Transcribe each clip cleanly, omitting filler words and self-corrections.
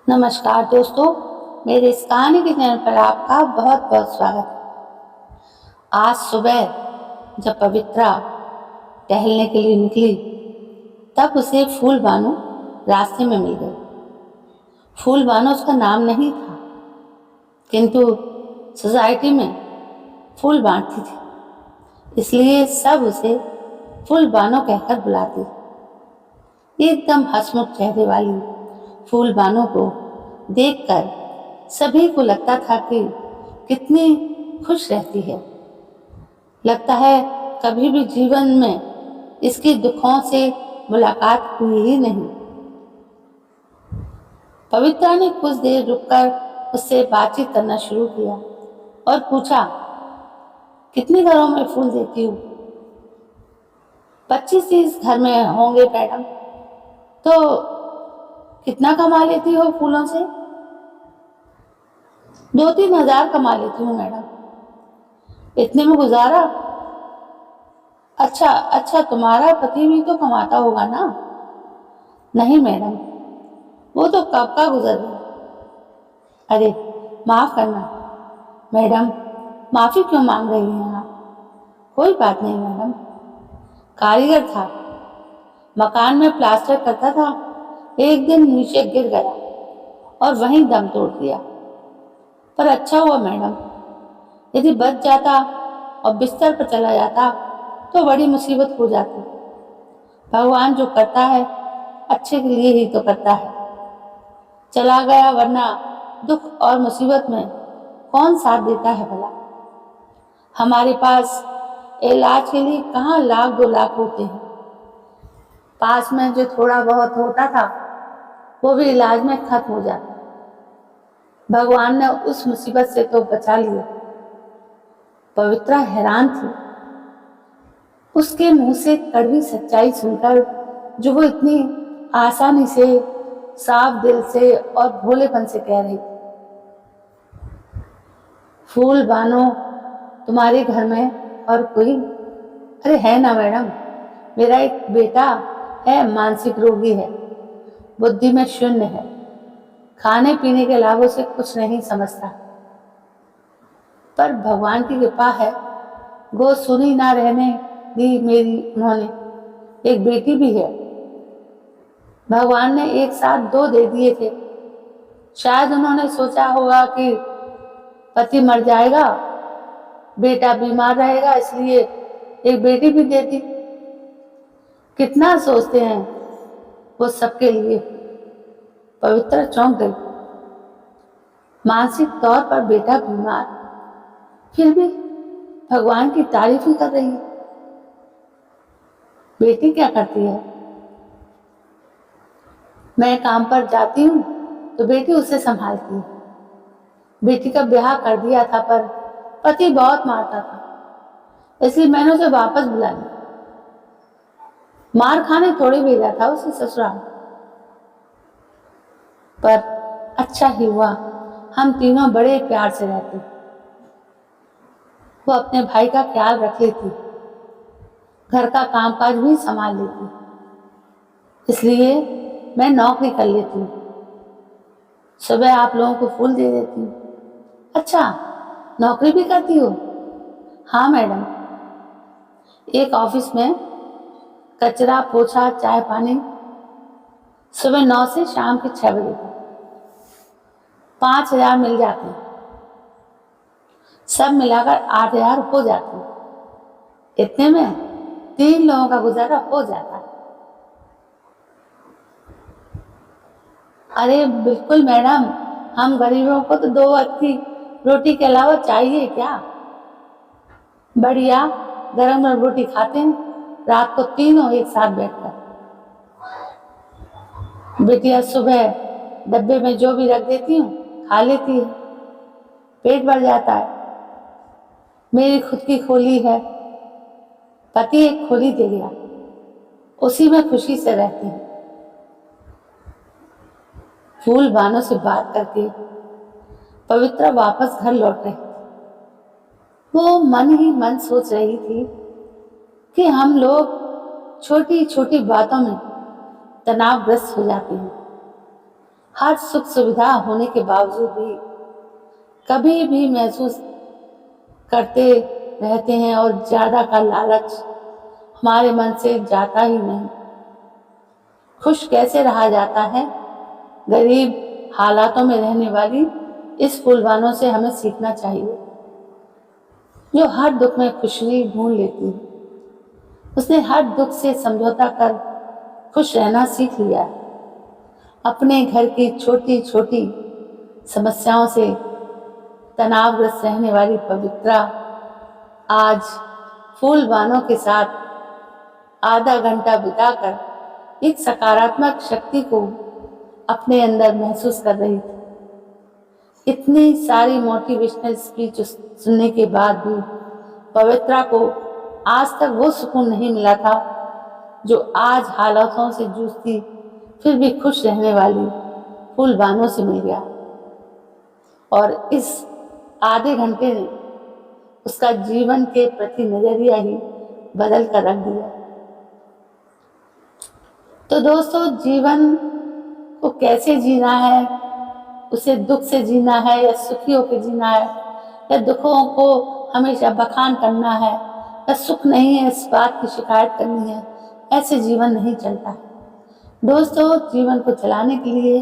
नमस्कार दोस्तों, मेरे इस कहानी के चैनल पर आपका बहुत बहुत स्वागत है। आज सुबह जब पवित्रा टहलने के लिए निकली तब उसे फूल बानो रास्ते में मिल गई। फूल बानो उसका नाम नहीं था, किंतु सोसाइटी में फूल बांटती थी, इसलिए सब उसे फूल बानो कहकर बुलाती। एकदम हंसमुख चेहरे वाली फूल बानो को देखकर सभी को लगता था कि कितनी खुश रहती है। लगता है कभी भी जीवन में इसके दुखों से मुलाकात हुई ही नहीं। पवित्रा ने कुछ देर रुककर उससे बातचीत करना शुरू किया और पूछा, कितने घरों में फूल देती हूँ? 25-30 घर में होंगे मैडम। तो कितना कमा लेती हो फूलों से? 2-3 हजार कमा लेती हूँ मैडम। इतने में गुजारा? अच्छा, तुम्हारा पति भी तो कमाता होगा ना? नहीं मैडम, वो तो कब का गुजर गया। अरे माफ करना मैडम, माफी क्यों मांग रही हैं आप? कोई बात नहीं मैडम, कारीगर था, मकान में प्लास्टर करता था, एक दिन नीचे गिर गया और वहीं दम तोड़ दिया। पर अच्छा हुआ मैडम, यदि बच जाता और बिस्तर पर चला जाता तो बड़ी मुसीबत हो जाती। भगवान जो करता है अच्छे के लिए ही तो करता है। चला गया, वरना दुख और मुसीबत में कौन साथ देता है भला? हमारे पास इलाज के लिए कहाँ 1-2 लाख होते हैं। पास में जो थोड़ा बहुत होता था वो भी इलाज में खत्म हो जाता। भगवान ने उस मुसीबत से तो बचा लिया। पवित्रा हैरान थी उसके मुंह से कड़वी सच्चाई सुनकर, जो वो इतनी आसानी से, साफ दिल से और भोलेपन से कह रही थी। फूल बानो, तुम्हारे घर में और कोई? अरे है ना मैडम, मेरा एक बेटा है, मानसिक रोगी है, बुद्धि में शून्य है, खाने पीने के अलावा उसे कुछ नहीं समझता। पर भगवान की कृपा है, वो सुनी ना रहने दी मेरी उन्होंने। एक बेटी भी है, भगवान ने एक साथ 2 दे दिए थे। शायद उन्होंने सोचा होगा कि पति मर जाएगा, बेटा बीमार रहेगा, इसलिए एक बेटी भी दे दी। कितना सोचते हैं वो सबके लिए। पवित्र चौंक गई। मानसिक तौर पर बेटा बीमार, फिर भी भगवान की तारीफ ही कर रही है। बेटी क्या करती है? मैं काम पर जाती हूँ तो बेटी उसे संभालती है। बेटी का ब्याह कर दिया था, पर पति बहुत मारता था, इसलिए मैंने उसे वापस बुला लिया। मार खाने थोड़ी भेजा था उसे ससुराल। पर अच्छा ही हुआ, हम तीनों बड़े प्यार से रहते। वो अपने भाई का ख्याल रख लेती, घर का कामकाज भी संभाल लेती, इसलिए मैं नौकरी कर लेती हूँ। सुबह आप लोगों को फूल दे देती हूँ। अच्छा, नौकरी भी करती हो? हाँ मैडम, एक ऑफिस में कचरा पोछा चाय पानी, सुबह 9 से शाम के 6 बजे तक। 5,000 मिल जाते हैं, सब मिलाकर 8,000 हो जाते हैं। इतने में 3 लोगों का गुजारा हो जाता है। अरे बिल्कुल मैडम, हम गरीबों को तो 2 वक्त की रोटी के अलावा चाहिए क्या? बढ़िया गरम गरम रोटी खाते हैं रात को तीनों एक साथ बैठकर। बिटिया सुबह डब्बे में जो भी रख देती हूँ खा लेती है, पेट भर जाता है। मेरी खुद की खोली है, पति एक खोली दे गया, उसी में खुशी से रहती है। फूल बानो से बात करके पवित्रा वापस घर लौट रही थी। वो मन ही मन सोच रही थी कि हम लोग छोटी छोटी बातों में तनावग्रस्त हो जाते हैं। हर सुख सुविधा होने के बावजूद भी कभी भी महसूस करते रहते हैं और ज़्यादा का लालच हमारे मन से जाता ही नहीं। खुश कैसे रहा जाता है? गरीब हालातों में रहने वाली इस फूलबानों से हमें सीखना चाहिए, जो हर दुख में खुशी ढूंढ लेती है। उसने हर दुख से समझौता कर खुश रहना सीख लिया है। अपने घर की छोटी छोटी समस्याओं से तनावग्रस्त रहने वाली पवित्रा आज फूलबानों के साथ आधा घंटा बिताकर एक सकारात्मक शक्ति को अपने अंदर महसूस कर रही थी। इतनी सारी मोटिवेशनल स्पीच सुनने के बाद भी पवित्रा को आज तक वो सुकून नहीं मिला था जो आज हालातों से जूझती फिर भी खुश रहने वाली फूलबानों से मिल गया। और इस आधे घंटे ने उसका जीवन के प्रति नजरिया ही बदल कर रख दिया। तो दोस्तों, जीवन को कैसे जीना है, उसे दुख से जीना है या सुखी होकर जीना है, या दुखों को हमेशा बखान करना है, या सुख नहीं है इस बात की शिकायत करनी है, ऐसे जीवन नहीं चलता है। दोस्तों, जीवन को चलाने के लिए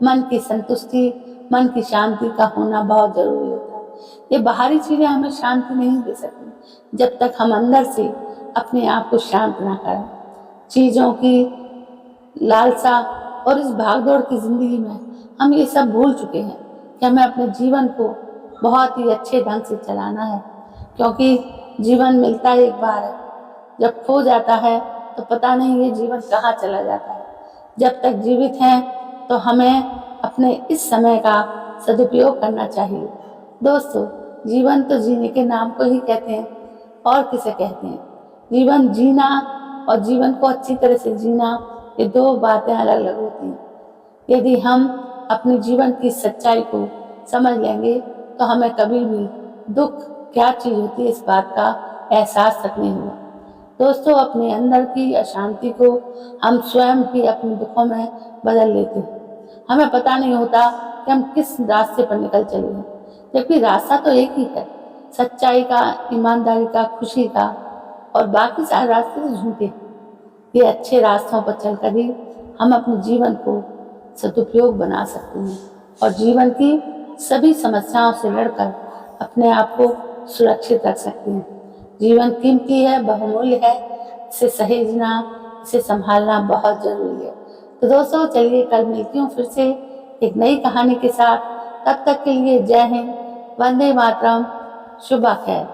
मन की संतुष्टि, मन की शांति का होना बहुत जरूरी होता है। ये बाहरी चीजें हमें शांति नहीं दे सकती जब तक हम अंदर से अपने आप को शांत ना करें। चीजों की लालसा और इस भागदौड़ की जिंदगी में हम ये सब भूल चुके हैं कि हमें अपने जीवन को बहुत ही अच्छे ढंग से चलाना है, क्योंकि जीवन मिलता एक बार है। जब खो जाता है तो पता नहीं ये जीवन कहाँ चला जाता है। जब तक जीवित हैं तो हमें अपने इस समय का सदुपयोग करना चाहिए। दोस्तों, जीवन तो जीने के नाम को ही कहते हैं, और किसे कहते हैं। जीवन जीना और जीवन को अच्छी तरह से जीना, ये दो बातें अलग अलग होती हैं। यदि हम अपने जीवन की सच्चाई को समझ लेंगे तो हमें कभी भी दुख क्या चीज होती है इस बात का एहसास तक नहीं हुआ। दोस्तों, अपने अंदर की अशांति को हम स्वयं ही अपने दुखों में बदल लेते हैं। हमें पता नहीं होता कि हम किस रास्ते पर निकल चले हैं, जबकि रास्ता तो एक ही है, सच्चाई का, ईमानदारी का, खुशी का, और बाकी सारे रास्ते तो झूठे हैं। ये अच्छे रास्तों पर चलकर ही हम अपने जीवन को सदुपयोग बना सकते हैं और जीवन की सभी समस्याओं से लड़कर अपने आप को सुरक्षित रख सकते हैं। जीवन कीमती है, बहुमूल्य है, इसे सहेजना, इसे संभालना बहुत जरूरी है। तो दोस्तों, चलिए कल मिलती हूँ फिर से एक नई कहानी के साथ। तब तक के लिए जय हिंद, वंदे मातरम, शुभ खैर।